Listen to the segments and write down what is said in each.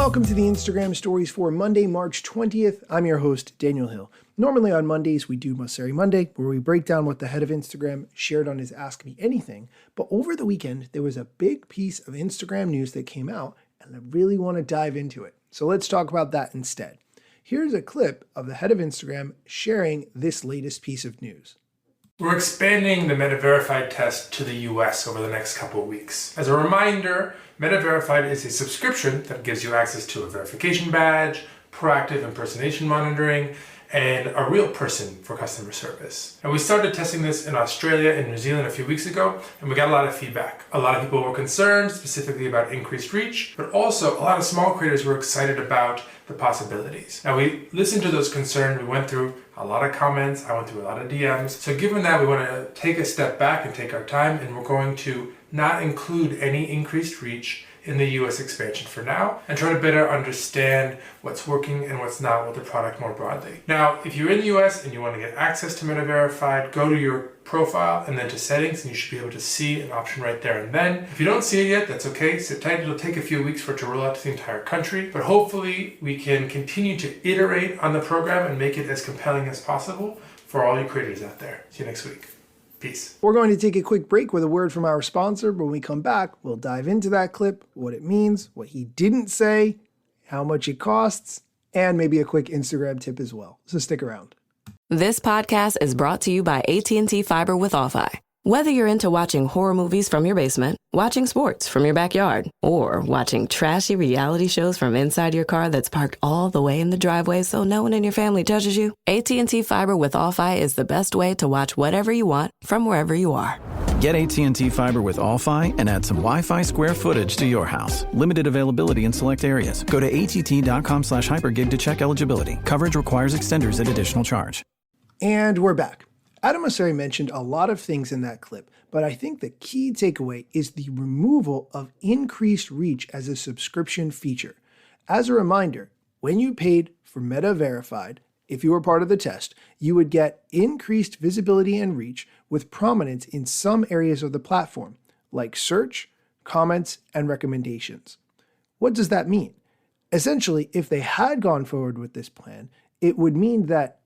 Welcome to the Instagram Stories for Monday, March 20th. I'm your host, Daniel Hill. Normally on Mondays, we do Mosseri Monday, where we break down what the head of Instagram shared on his Ask Me Anything. But over the weekend, there was a big piece of Instagram news that came out, and I really want to dive into it. So let's talk about that instead. Here's a clip of the head of Instagram sharing this latest piece of news. We're expanding the Meta Verified test to the US over the next couple of weeks. As a reminder, Meta Verified is a subscription that gives you access to a verification badge, proactive impersonation monitoring, and a real person for customer service. And we started testing this in Australia and New Zealand a few weeks ago, and we got a lot of feedback. A lot of people were concerned, specifically about increased reach, but also a lot of small creators were excited about the possibilities. Now we listened to those concerns, we went through a lot of comments, I went through a lot of DMs. So given that, we want to take a step back and take our time, and we're going to not include any increased reach in the US expansion for now, and try to better understand what's working and what's not with the product more broadly. Now, if you're in the US and you want to get access to Meta Verified, go to your profile and then to settings, and you should be able to see an option right there and then. If you don't see it yet, that's okay. Sit tight, it'll take a few weeks for it to roll out to the entire country, but hopefully we can continue to iterate on the program and make it as compelling as possible for all you creators out there. See you next week. Peace. We're going to take a quick break with a word from our sponsor. When we come back, we'll dive into that clip, what it means, what he didn't say, how much it costs, and maybe a quick Instagram tip as well. So stick around. This podcast is brought to you by AT&T Fiber with All-Fi. Whether you're into watching horror movies from your basement, watching sports from your backyard, or watching trashy reality shows from inside your car that's parked all the way in the driveway so no one in your family touches you, AT&T Fiber with All-Fi is the best way to watch whatever you want from wherever you are. Get AT&T Fiber with All-Fi and add some Wi-Fi square footage to your house. Limited availability in select areas. Go to att.com/hypergig to check eligibility. Coverage requires extenders at additional charge. And we're back. Adam Mosseri mentioned a lot of things in that clip, but I think the key takeaway is the removal of increased reach as a subscription feature. As a reminder, when you paid for Meta Verified, if you were part of the test, you would get increased visibility and reach with prominence in some areas of the platform, like search, comments, and recommendations. What does that mean? Essentially, if they had gone forward with this plan, it would mean that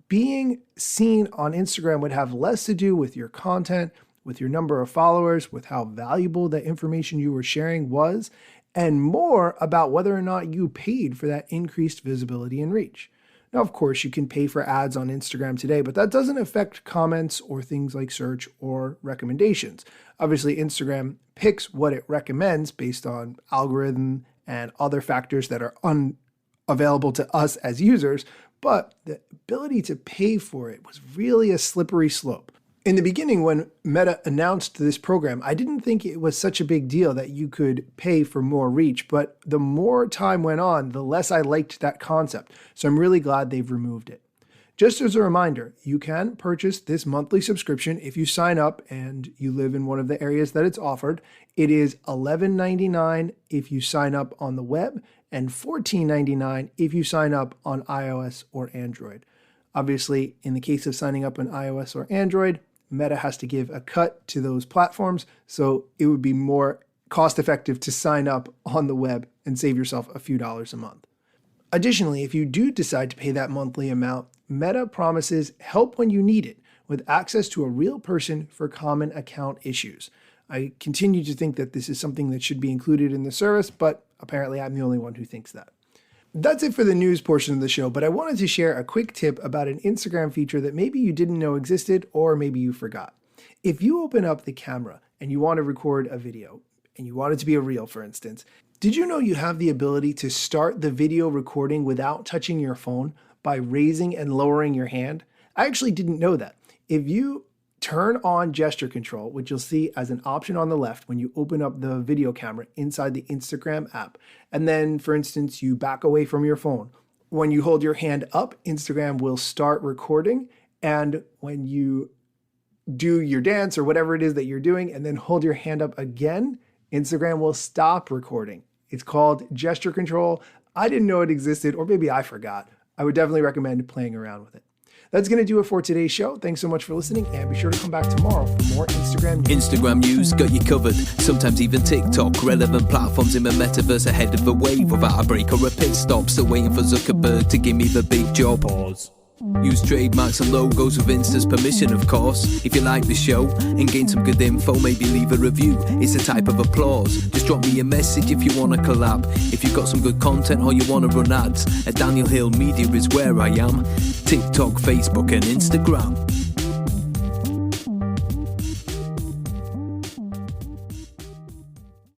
being seen on Instagram would have less to do with your content, with your number of followers, with how valuable the information you were sharing was, and more about whether or not you paid for that increased visibility and reach. Now, of course, you can pay for ads on Instagram today, but that doesn't affect comments or things like search or recommendations. Obviously, Instagram picks what it recommends based on algorithm and other factors that are unavailable to us as users, but the ability to pay for it was really a slippery slope. In the beginning, when Meta announced this program, I didn't think it was such a big deal that you could pay for more reach, but the more time went on, the less I liked that concept. So I'm really glad they've removed it. Just as a reminder, you can purchase this monthly subscription if you sign up and you live in one of the areas that it's offered. It is $11.99 if you sign up on the web and $14.99 if you sign up on iOS or Android. Obviously, in the case of signing up on iOS or Android, Meta has to give a cut to those platforms, so it would be more cost-effective to sign up on the web and save yourself a few dollars a month. Additionally, if you do decide to pay that monthly amount, Meta promises help when you need it, with access to a real person for common account issues. I continue to think that this is something that should be included in the service, but apparently I'm the only one who thinks that. That's it for the news portion of the show, but I wanted to share a quick tip about an Instagram feature that maybe you didn't know existed or maybe you forgot. If you open up the camera and you want to record a video, and you want it to be a reel, for instance, did you know you have the ability to start the video recording without touching your phone by raising and lowering your hand? I actually didn't know that. If you turn on gesture control, which you'll see as an option on the left when you open up the video camera inside the Instagram app, and then, for instance, you back away from your phone. When you hold your hand up, Instagram will start recording, and when you do your dance or whatever it is that you're doing and then hold your hand up again, Instagram will stop recording. It's called gesture control. I didn't know it existed, or maybe I forgot. I would definitely recommend playing around with it. That's going to do it for today's show. Thanks so much for listening, and be sure to come back tomorrow for more Instagram news. Instagram news got you covered, sometimes even TikTok. Relevant platforms in the metaverse ahead of the wave, without a break or a pit stop. Still waiting for Zuckerberg to give me the big job. Pause. Use trademarks and logos with Insta's permission, of course. If you like the show and gain some good info, maybe leave a review. It's a type of applause. Just drop me a message if you want to collab. If you've got some good content or you want to run ads, at Daniel Hill Media is where I am. TikTok, Facebook and Instagram.